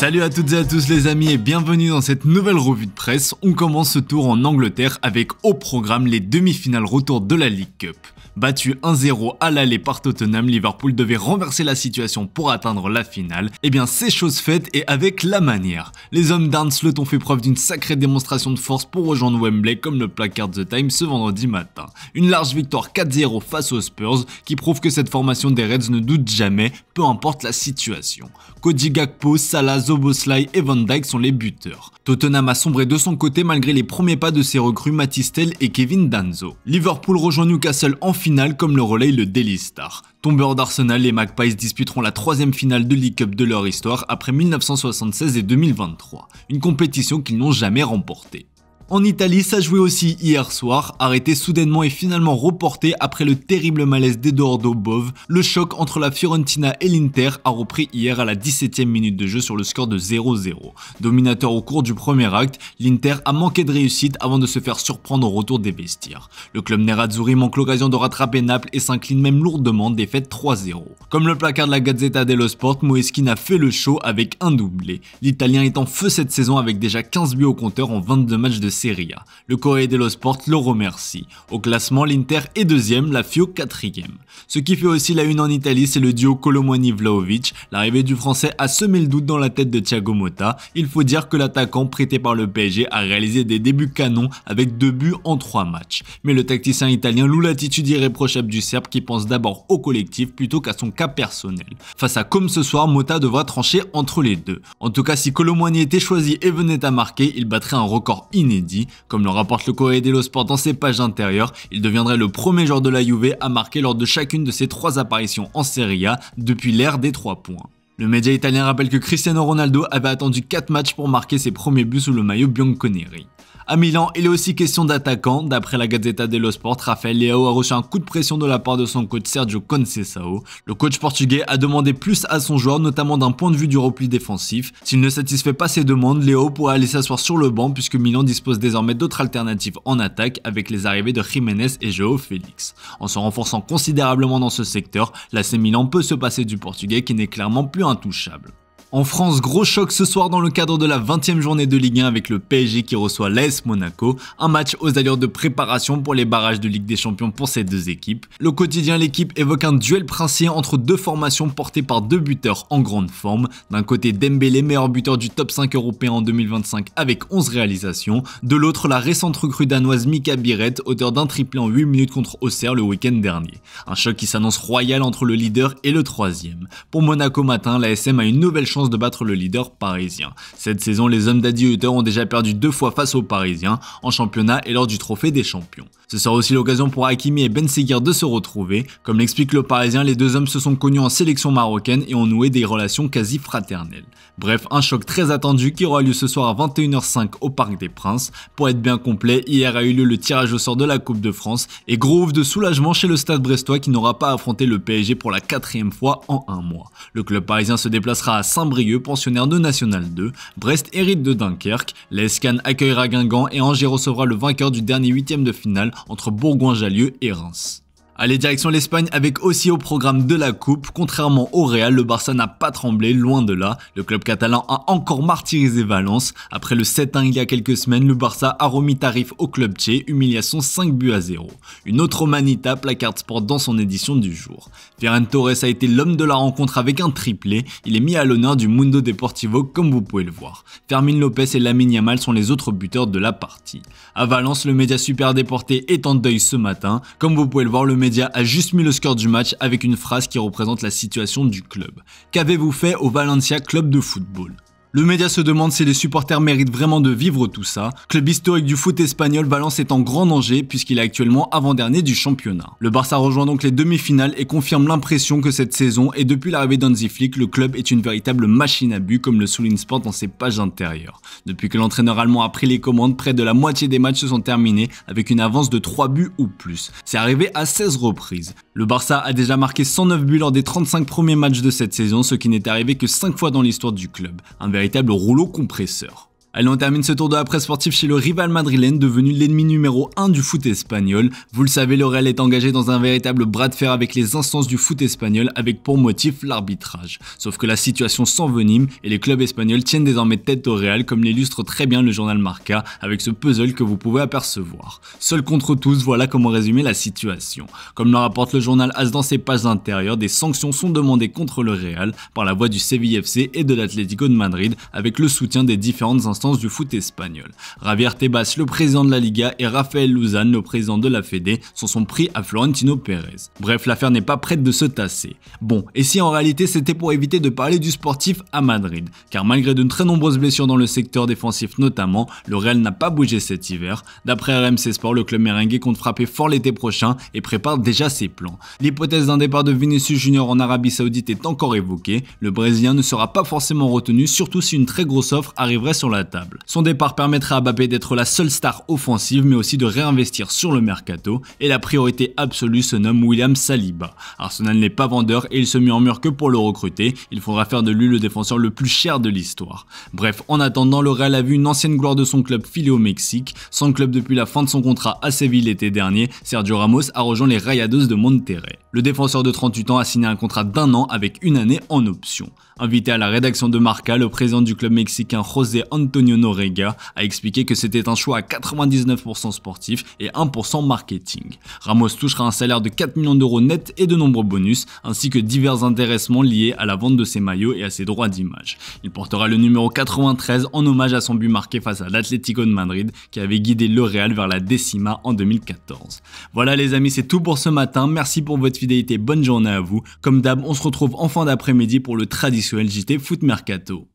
Salut à toutes et à tous les amis et bienvenue dans cette nouvelle revue de presse. On commence ce tour en Angleterre avec au programme les demi-finales retour de la League Cup. Battu 1-0 à l'aller par Tottenham, Liverpool devait renverser la situation pour atteindre la finale. Et bien c'est chose faite et avec la manière. Les hommes d'Arnslot ont fait preuve d'une sacrée démonstration de force pour rejoindre Wembley comme le placard The Times ce vendredi matin. Une large victoire 4-0 face aux Spurs qui prouve que cette formation des Reds ne doute jamais, peu importe la situation. Cody Gakpo, Salah, Szoboszlai et Van Dijk sont les buteurs. Tottenham a sombré de son côté malgré les premiers pas de ses recrues Mathys Tel et Kevin Danso. Liverpool rejoint Newcastle en finale comme le relaye le Daily Star. Tombeurs d'Arsenal, les Magpies disputeront la troisième finale de League Cup de leur histoire après 1976 et 2023, une compétition qu'ils n'ont jamais remportée. En Italie, ça jouait aussi hier soir, arrêté soudainement et finalement reporté après le terrible malaise d'Edoardo Bove. Le choc entre la Fiorentina et l'Inter a repris hier à la 17e minute de jeu sur le score de 0-0. Dominateur au cours du premier acte, l'Inter a manqué de réussite avant de se faire surprendre au retour des vestiaires. Le club nerazzurri manque l'occasion de rattraper Naples et s'incline même lourdement, défaite 3-0. Comme le placard de la Gazzetta dello Sport, Moeskin a fait le show avec un doublé. L'Italien est en feu cette saison avec déjà 15 buts au compteur en 22 matchs de Serie A. Le Corriere dello Sport le remercie. Au classement, l'Inter est deuxième, la Fio quatrième. Ce qui fait aussi la une en Italie, c'est le duo Kolo-Muani-Vlahovic. L'arrivée du français a semé le doute dans la tête de Thiago Motta. Il faut dire que l'attaquant prêté par le PSG a réalisé des débuts canons avec 2 buts en 3 matchs. Mais le tacticien italien loue l'attitude irréprochable du Serbe qui pense d'abord au collectif plutôt qu'à son cas personnel. Face à comme ce soir, Motta devra trancher entre les deux. En tout cas, si Kolo-Muani était choisi et venait à marquer, il battrait un record inédit. Comme le rapporte le Corriere dello Sport dans ses pages intérieures, il deviendrait le premier joueur de la Juve à marquer lors de chacune de ses 3 apparitions en Serie A depuis l'ère des 3 points. Le média italien rappelle que Cristiano Ronaldo avait attendu 4 matchs pour marquer ses premiers buts sous le maillot bianconeri. À Milan, il est aussi question d'attaquant. D'après la Gazzetta dello Sport, Rafael Leao a reçu un coup de pression de la part de son coach Sergio Conceição. Le coach portugais a demandé plus à son joueur, notamment d'un point de vue du repli défensif. S'il ne satisfait pas ses demandes, Leao pourra aller s'asseoir sur le banc puisque Milan dispose désormais d'autres alternatives en attaque avec les arrivées de Jiménez et João Félix. En se renforçant considérablement dans ce secteur, l'AC Milan peut se passer du portugais qui n'est clairement plus intouchable. En France, gros choc ce soir dans le cadre de la 20e journée de Ligue 1 avec le PSG qui reçoit l'AS Monaco, un match aux allures de préparation pour les barrages de Ligue des Champions pour ces deux équipes. Le quotidien L'équipe évoque un duel princier entre deux formations portées par deux buteurs en grande forme. D'un côté Dembélé, meilleur buteur du top 5 européen en 2025 avec 11 réalisations. De l'autre, la récente recrue danoise Mika Biret, auteur d'un triplé en 8 minutes contre Auxerre le week-end dernier. Un choc qui s'annonce royal entre le leader et le troisième. Pour Monaco matin, l'ASM a une nouvelle chance de battre le leader parisien. Cette saison, les hommes d'Adi Hutter ont déjà perdu 2 fois face aux Parisiens, en championnat et lors du trophée des champions. Ce sera aussi l'occasion pour Hakimi et Ben Seguir de se retrouver. Comme l'explique le Parisien, les deux hommes se sont connus en sélection marocaine et ont noué des relations quasi fraternelles. Bref, un choc très attendu qui aura lieu ce soir à 21h05 au Parc des Princes. Pour être bien complet, hier a eu lieu le tirage au sort de la Coupe de France et gros ouf de soulagement chez le Stade brestois qui n'aura pas affronté le PSG pour la 4e fois en un mois. Le club parisien se déplacera à Saint-Brieuc, pensionnaire de National 2. Brest hérite de Dunkerque. L'ESCAN accueillera Guingamp et Angers recevra le vainqueur du dernier 8e de finale entre Bourgoin-Jallieu et Reims. Allez, direction l'Espagne avec aussi au programme de la Coupe. Contrairement au Real, le Barça n'a pas tremblé, loin de là. Le club catalan a encore martyrisé Valence. Après le 7-1 il y a quelques semaines, le Barça a remis tarif au club tché, humiliation 5-0. Une autre manita placard sport dans son édition du jour. Ferran Torres a été l'homme de la rencontre avec un triplé. Il est mis à l'honneur du Mundo Deportivo comme vous pouvez le voir. Fermín López et Lamine Yamal sont les autres buteurs de la partie. À Valence, le média Super Déporté est en deuil ce matin. Comme vous pouvez le voir, le média a juste mis le score du match avec une phrase qui représente la situation du club. Qu'avez-vous fait au Valencia Club de football ? Le média se demande si les supporters méritent vraiment de vivre tout ça. Club historique du foot espagnol, Valence est en grand danger puisqu'il est actuellement avant-dernier du championnat. Le Barça rejoint donc les demi-finales et confirme l'impression que cette saison et depuis l'arrivée d'Hansi Flick, le club est une véritable machine à but comme le souligne Sport dans ses pages intérieures. Depuis que l'entraîneur allemand a pris les commandes, près de la moitié des matchs se sont terminés avec une avance de 3 buts ou plus. C'est arrivé à 16 reprises. Le Barça a déjà marqué 109 buts lors des 35 premiers matchs de cette saison, ce qui n'est arrivé que 5 fois dans l'histoire du club. Un véritable rouleau compresseur. Allez, on termine ce tour de la presse sportive chez le rival madrilène devenu l'ennemi numéro 1 du foot espagnol. Vous le savez, le Real est engagé dans un véritable bras de fer avec les instances du foot espagnol avec pour motif l'arbitrage. Sauf que la situation s'envenime et les clubs espagnols tiennent désormais tête au Real comme l'illustre très bien le journal Marca avec ce puzzle que vous pouvez apercevoir. Seul contre tous, voilà comment résumer la situation. Comme le rapporte le journal AS dans ses pages intérieures, des sanctions sont demandées contre le Real par la voix du Séville FC et de l'Atlético de Madrid avec le soutien des différentes instances du foot espagnol. Javier Tebas, le président de la Liga, et Rafael Luzán, le président de la Fédé, s'en sont pris à Florentino Pérez. Bref, l'affaire n'est pas prête de se tasser. Bon, et si en réalité c'était pour éviter de parler du sportif à Madrid, car malgré de très nombreuses blessures dans le secteur défensif notamment, le Real n'a pas bougé cet hiver. D'après RMC Sport, le club merengue compte frapper fort l'été prochain et prépare déjà ses plans. L'hypothèse d'un départ de Vinicius Junior en Arabie Saoudite est encore évoquée. Le Brésilien ne sera pas forcément retenu, surtout si une très grosse offre arriverait sur la table. Son départ permettra à Mbappé d'être la seule star offensive mais aussi de réinvestir sur le mercato et la priorité absolue se nomme William Saliba. Arsenal n'est pas vendeur et il se murmure que pour le recruter, il faudra faire de lui le défenseur le plus cher de l'histoire. Bref, en attendant, le Real a vu une ancienne gloire de son club filer au Mexique. Sans club depuis la fin de son contrat à Séville l'été dernier, Sergio Ramos a rejoint les Rayados de Monterrey. Le défenseur de 38 ans a signé un contrat d'1 an avec une année en option. Invité à la rédaction de Marca, le président du club mexicain José Antonio Noriega a expliqué que c'était un choix à 99% sportif et 1% marketing. Ramos touchera un salaire de 4 millions d'euros net et de nombreux bonus, ainsi que divers intéressements liés à la vente de ses maillots et à ses droits d'image. Il portera le numéro 93 en hommage à son but marqué face à l'Atlético de Madrid qui avait guidé le Real vers la décima en 2014. Voilà les amis, c'est tout pour ce matin. Merci pour votre fidélité, bonne journée à vous. Comme d'hab, on se retrouve en fin d'après-midi pour le traditionnel JT Foot Mercato.